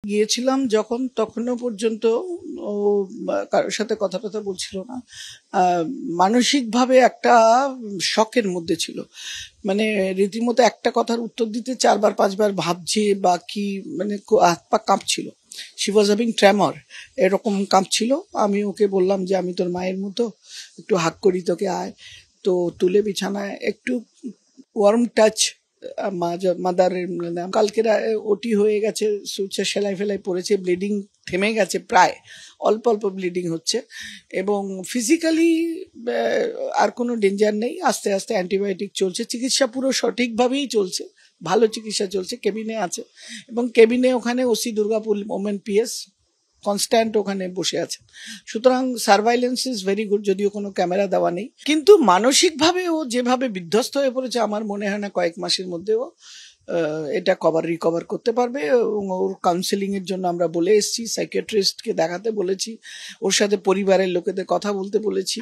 গিয়েছিলাম যখন তখনও পর্যন্ত ও কারোর সাথে কথা টথা বলছিল না। মানসিকভাবে একটা শকের মধ্যে ছিল, মানে রীতিমতো একটা কথার উত্তর দিতে 4-5বার ভাবছে বা কি, মানে হাত পা কাঁপছিল। শি ওয়াজ হ্যাভিং ট্রেমর, এরকম কাঁপছিল। আমি ওকে বললাম যে আমি তোর মায়ের মতো, একটু হাত করি তোকে, আয়। তো তুলে বিছানায় একটু ওয়ার্ম টাচ, মাদারের কালকের ওটি হয়ে গেছে, সুচে সেলাই ফেলাই পড়েছে, ব্লিডিং থেমে গেছে, প্রায় অল্প অল্প ব্লিডিং হচ্ছে, এবং ফিজিক্যালি আর কোনো ডেঞ্জার নেই। আস্তে আস্তে অ্যান্টিবায়োটিক চলছে, চিকিৎসা পুরো সঠিকভাবেই চলছে, ভালো চিকিৎসা চলছে। কেবিনে আছে, এবং কেবিনে ওখানে OC Durgapur women PS constant ওখানে বসে আছে। সুতরাং সার্ভাইলেন্স ইজ ভেরি গুড, যদিও কোনো ক্যামেরা দেওয়া নেই। কিন্তু মানসিকভাবে ও যেভাবে বিধ্বস্ত হয়ে পড়েছে, আমার মনে হয় না কয়েক মাসের মধ্যে ও এটা রিকভার করতে পারবে। এবং ওর কাউন্সেলিং এর জন্য আমরা বলে এসেছি, সাইকিয়াট্রিস্টকে দেখাতে বলেছি, ওর সাথে পরিবারের লোকেদের কথা বলতে বলেছি।